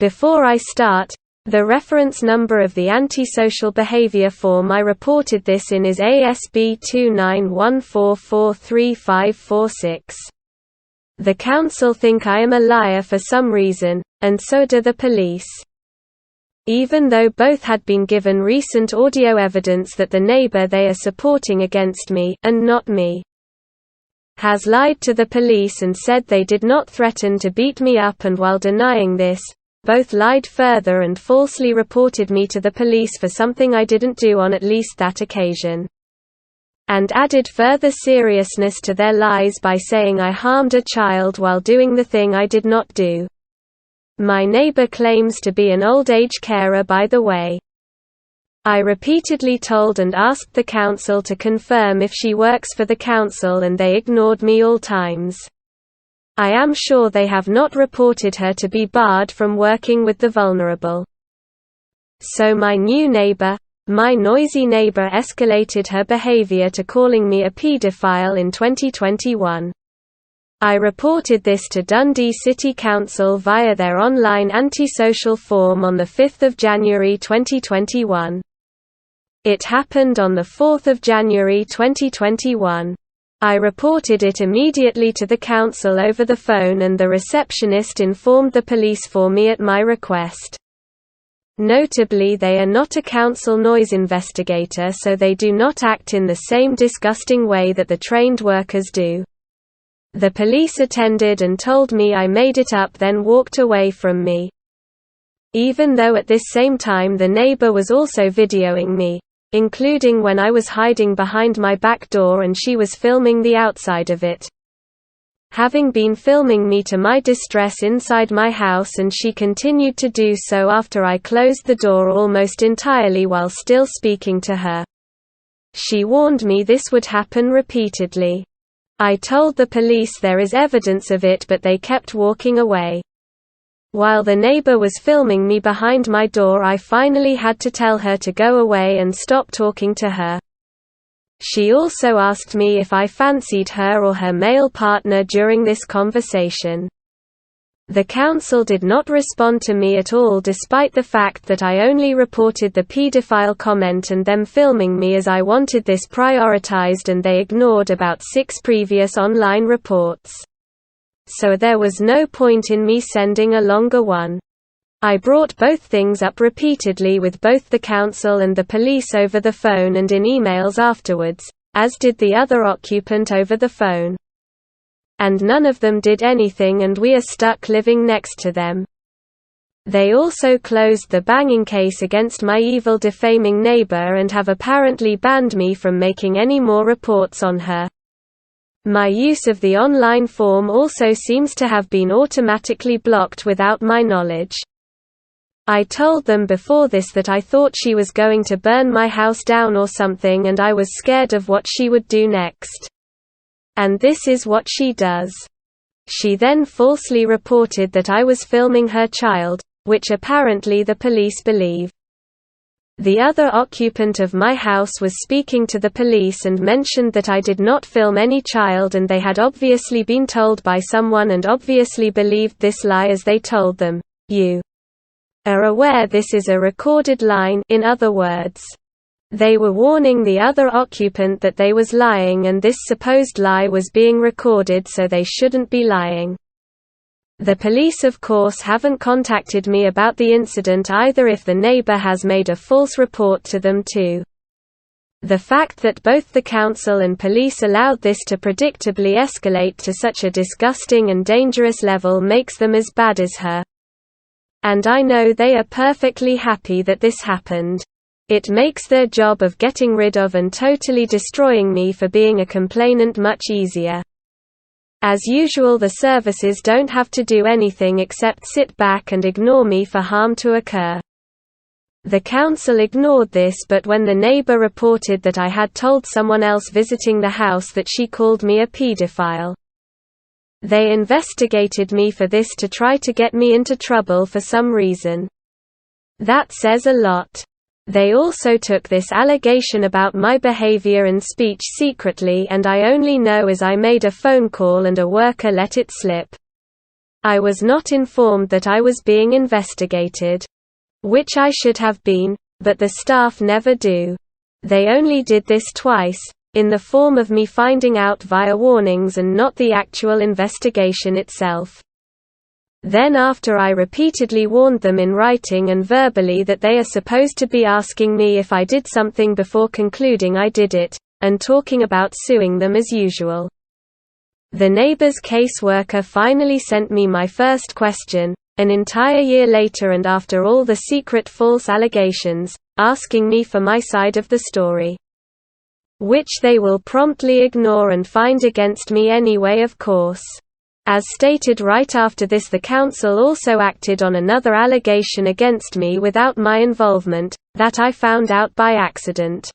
Before I start, the reference number of the antisocial behavior form I reported this in is ASB 2914435546. The council think I am a liar for some reason, and so do the police. Even though both had been given recent audio evidence that the neighbor they are supporting against me, and not me, has lied to the police and said they did not threaten to beat me up, and while denying this, both lied further and falsely reported me to the police for something I didn't do on at least that occasion, and added further seriousness to their lies by saying I harmed a child while doing the thing I did not do. My neighbor claims to be an old-age carer, by the way. I repeatedly told and asked the council to confirm if she works for the council, and they ignored me all times. I am sure they have not reported her to be barred from working with the vulnerable. So my new neighbor, my noisy neighbor, escalated her behavior to calling me a paedophile in 2021. I reported this to Dundee City Council via their online antisocial form on 5 January 2021. It happened on 4 January 2021. I reported it immediately to the council over the phone, and the receptionist informed the police for me at my request. Notably, they are not a council noise investigator, so they do not act in the same disgusting way that the trained workers do. The police attended and told me I made it up, then walked away from me. Even though at this same time the neighbor was also videoing me, including when I was hiding behind my back door and she was filming the outside of it. Having been filming me to my distress inside my house, and she continued to do so after I closed the door almost entirely while still speaking to her. She warned me this would happen repeatedly. I told the police there is evidence of it, but they kept walking away. While the neighbor was filming me behind my door, I finally had to tell her to go away and stop talking to her. She also asked me if I fancied her or her male partner during this conversation. The council did not respond to me at all, despite the fact that I only reported the paedophile comment and them filming me, as I wanted this prioritized, and they ignored about 6 previous online reports. So there was no point in me sending a longer one. I brought both things up repeatedly with both the council and the police over the phone and in emails afterwards, as did the other occupant over the phone. And none of them did anything, and we are stuck living next to them. They also closed the banging case against my evil, defaming neighbor and have apparently banned me from making any more reports on her. My use of the online form also seems to have been automatically blocked without my knowledge. I told them before this that I thought she was going to burn my house down or something, and I was scared of what she would do next. And this is what she does. She then falsely reported that I was filming her child, which apparently the police believe. The other occupant of my house was speaking to the police and mentioned that I did not film any child, and they had obviously been told by someone and obviously believed this lie, as they told them, "You are aware this is a recorded line." In other words, they were warning the other occupant that they was lying, and this supposed lie was being recorded, so they shouldn't be lying. The police of course haven't contacted me about the incident either, if the neighbor has made a false report to them too. The fact that both the council and police allowed this to predictably escalate to such a disgusting and dangerous level makes them as bad as her. And I know they are perfectly happy that this happened. It makes their job of getting rid of and totally destroying me for being a complainant much easier. As usual, the services don't have to do anything except sit back and ignore me for harm to occur. The council ignored this, but when the neighbor reported that I had told someone else visiting the house that she called me a pedophile, they investigated me for this to try to get me into trouble for some reason. That says a lot. They also took this allegation about my behavior and speech secretly, and I only know as I made a phone call and a worker let it slip. I was not informed that I was being investigated. Which I should have been, but the staff never do. They only did this twice, in the form of me finding out via warnings and not the actual investigation itself. Then after I repeatedly warned them in writing and verbally that they are supposed to be asking me if I did something before concluding I did it, and talking about suing them as usual. The neighbour's caseworker finally sent me my first question, an entire year later and after all the secret false allegations, asking me for my side of the story. Which they will promptly ignore and find against me anyway, of course. As stated right after this, the council also acted on another allegation against me without my involvement, that I found out by accident.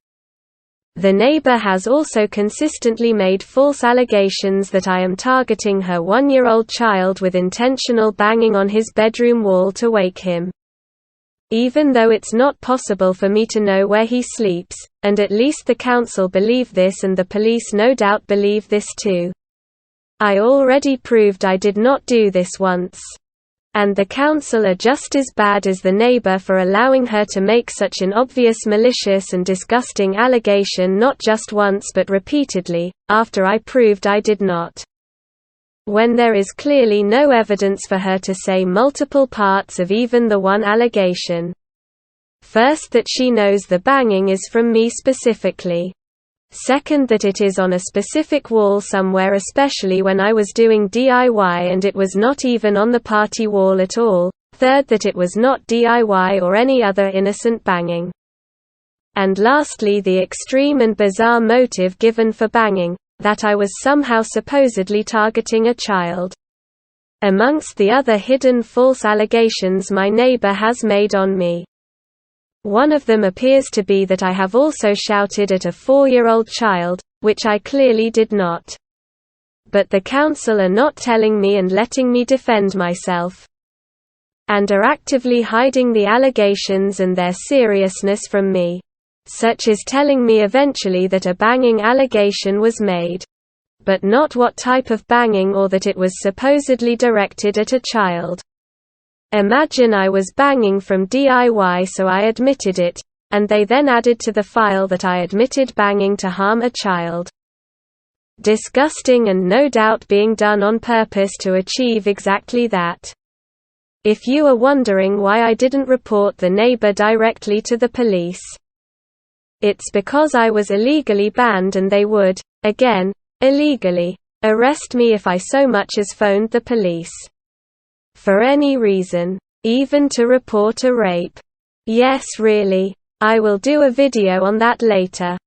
The neighbour has also consistently made false allegations that I am targeting her 1-year-old child with intentional banging on his bedroom wall to wake him. Even though it's not possible for me to know where he sleeps, and at least the council believe this and the police no doubt believe this too. I already proved I did not do this once. And the council are just as bad as the neighbour for allowing her to make such an obvious malicious and disgusting allegation not just once but repeatedly, after I proved I did not. When there is clearly no evidence for her to say multiple parts of even the one allegation. First, that she knows the banging is from me specifically. Second, that it is on a specific wall somewhere, especially when I was doing DIY and it was not even on the party wall at all. Third, that it was not DIY or any other innocent banging. And lastly, the extreme and bizarre motive given for banging, that I was somehow supposedly targeting a child. Amongst the other hidden false allegations my neighbor has made on me. One of them appears to be that I have also shouted at a 4-year-old child, which I clearly did not. But the council are not telling me and letting me defend myself. And are actively hiding the allegations and their seriousness from me. Such as telling me eventually that a banging allegation was made. But not what type of banging or that it was supposedly directed at a child. Imagine I was banging from DIY, so I admitted it, and they then added to the file that I admitted banging to harm a child. Disgusting, and no doubt being done on purpose to achieve exactly that. If you are wondering why I didn't report the neighbor directly to the police, it's because I was illegally banned and they would, again, illegally, arrest me if I so much as phoned the police. For any reason. Even to report a rape. Yes, really. I will do a video on that later.